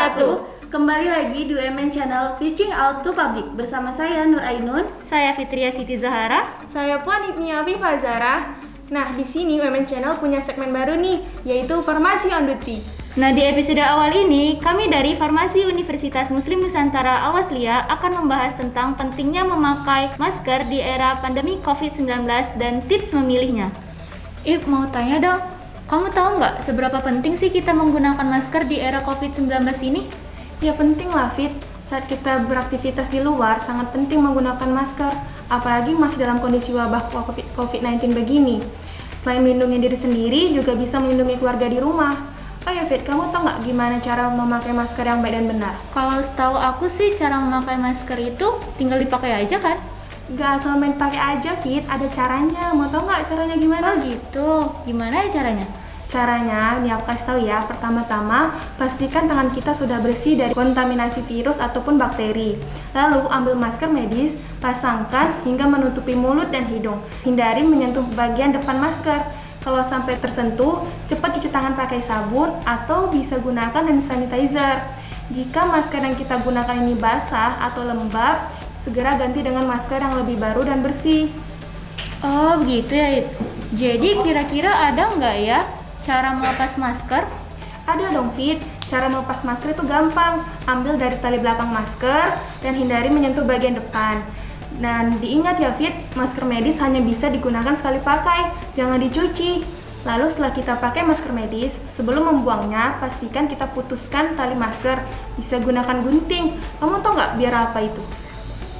wabarakatuh. Kembali lagi di UMN Channel Reaching Out to Public bersama saya Nur Ainun, saya Fitria Siti Zahara, saya Puan Ibnia Fazara. Nah, di sini UMN Channel punya segmen baru nih, yaitu Farmasi on Duty. Nah, di episode awal ini, kami dari Farmasi Universitas Muslim Nusantara Al-Wasliyah akan membahas tentang pentingnya memakai masker di era pandemi COVID-19 dan tips memilihnya. Mau tanya dong, kamu tahu nggak seberapa penting sih kita menggunakan masker di era COVID-19 ini? Ya penting lah, Fit. Saat kita beraktivitas di luar, sangat penting menggunakan masker. Apalagi masih dalam kondisi wabah COVID-19 begini. Selain melindungi diri sendiri, juga bisa melindungi keluarga di rumah. Oh ya Fit, kamu tahu nggak gimana cara memakai masker yang baik dan benar? Kalau setahu aku sih cara memakai masker itu tinggal dipakai aja kan? Nggak asal main pakai aja Fit, ada caranya. Mau tahu nggak caranya gimana? Oh gitu, gimana ya caranya? Caranya, nih aku kasih tahu ya. Pertama-tama, pastikan tangan kita sudah bersih dari kontaminasi virus ataupun bakteri. Lalu, ambil masker medis, pasangkan hingga menutupi mulut dan hidung. Hindari menyentuh bagian depan masker. Kalau sampai tersentuh, cepat cuci tangan pakai sabun atau bisa gunakan hand sanitizer. Jika masker yang kita gunakan ini basah atau lembab, segera ganti dengan masker yang lebih baru dan bersih. Oh begitu ya, Ip. Jadi kira-kira ada nggak ya cara melepas masker? Ada dong, Fit. Cara melepas masker itu gampang. Ambil dari tali belakang masker dan hindari menyentuh bagian depan. Dan diingat ya, Fit, masker medis hanya bisa digunakan sekali pakai, jangan dicuci. Lalu setelah kita pakai masker medis, sebelum membuangnya, pastikan kita putuskan tali masker. Bisa gunakan gunting. Kamu tahu nggak biar apa itu?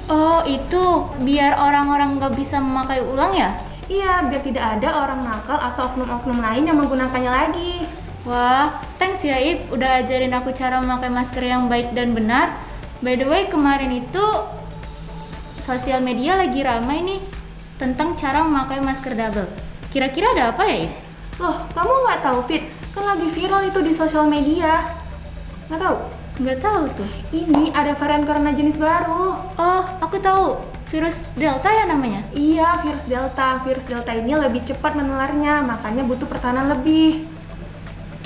Oh itu, biar orang-orang nggak bisa memakai ulang ya? Iya, biar tidak ada orang nakal atau oknum-oknum lain yang menggunakannya lagi. Wah, thanks ya Ip, udah ajarin aku cara memakai masker yang baik dan benar. By the way, kemarin itu sosial media lagi ramai nih tentang cara memakai masker double. Kira-kira ada apa ya Ip? Loh, kamu nggak tahu Fit? Kan lagi viral itu di sosial media. Nggak tahu? Nggak tahu tuh. Ini ada varian corona jenis baru. Oh, aku tahu. Virus Delta ya namanya? Iya, virus Delta. Virus Delta ini lebih cepat menularnya, makanya butuh pertahanan lebih.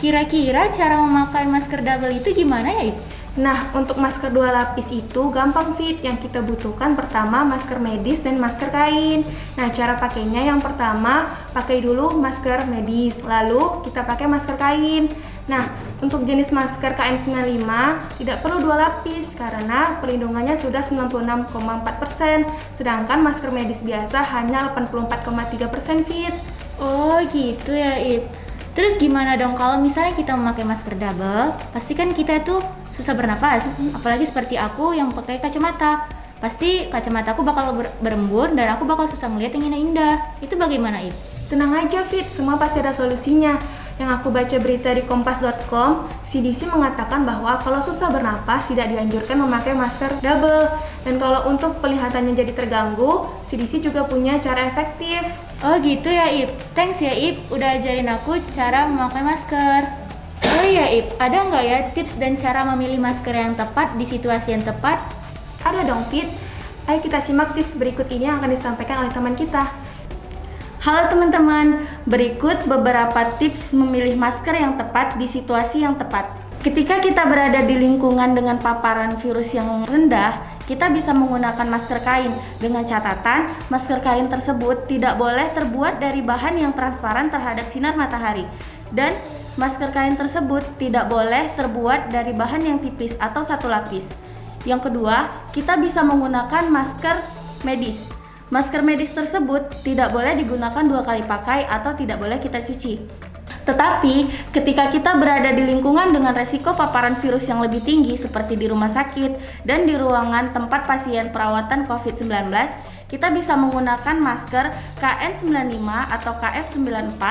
Kira-kira cara memakai masker double itu gimana ya Ip? Nah, untuk masker 2 lapis itu gampang Fit. Yang kita butuhkan pertama masker medis dan masker kain. Nah, cara pakainya yang pertama pakai dulu masker medis, lalu kita pakai masker kain. Nah, untuk jenis masker KN95 tidak perlu 2 lapis karena perlindungannya sudah 96,4%, sedangkan masker medis biasa hanya 84,3% Fit. Oh gitu ya Ip. Terus gimana dong kalau misalnya kita memakai masker double, pasti kan kita tuh susah bernapas, apalagi seperti aku yang pakai kacamata. Pasti kacamataku bakal berembun dan aku bakal susah ngeliat yang indah-indah. Itu bagaimana Ip? Tenang aja Fit, semua pasti ada solusinya. Yang aku baca berita di kompas.com, CDC mengatakan bahwa kalau susah bernapas tidak dianjurkan memakai masker double. Dan kalau untuk penglihatannya jadi terganggu, CDC juga punya cara efektif. Oh gitu ya Ip, thanks ya Ip udah ajarin aku cara memakai masker. Oh iya Ip, ada nggak ya tips dan cara memilih masker yang tepat di situasi yang tepat? Ada dong Fit, ayo kita simak tips berikut ini yang akan disampaikan oleh teman kita. Halo teman-teman, berikut beberapa tips memilih masker yang tepat di situasi yang tepat. Ketika kita berada di lingkungan dengan paparan virus yang rendah, kita bisa menggunakan masker kain dengan catatan masker kain tersebut tidak boleh terbuat dari bahan yang transparan terhadap sinar matahari dan masker kain tersebut tidak boleh terbuat dari bahan yang tipis atau satu lapis. Yang kedua, kita bisa menggunakan masker medis. Masker medis tersebut tidak boleh digunakan 2 kali pakai atau tidak boleh kita cuci. Tetapi, ketika kita berada di lingkungan dengan resiko paparan virus yang lebih tinggi seperti di rumah sakit dan di ruangan tempat pasien perawatan COVID-19, kita bisa menggunakan masker KN95 atau KF94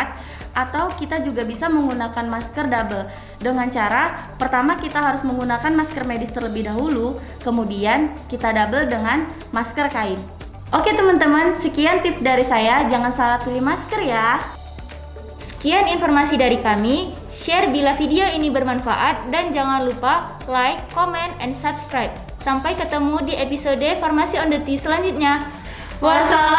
atau kita juga bisa menggunakan masker double. Dengan cara, pertama kita harus menggunakan masker medis terlebih dahulu, kemudian kita double dengan masker kain. Oke teman-teman, sekian tips dari saya, jangan salah pilih masker ya. Sekian informasi dari kami, share bila video ini bermanfaat dan jangan lupa like, comment, and subscribe. Sampai ketemu di episode Farmasi on Duty selanjutnya. Wassalamualaikum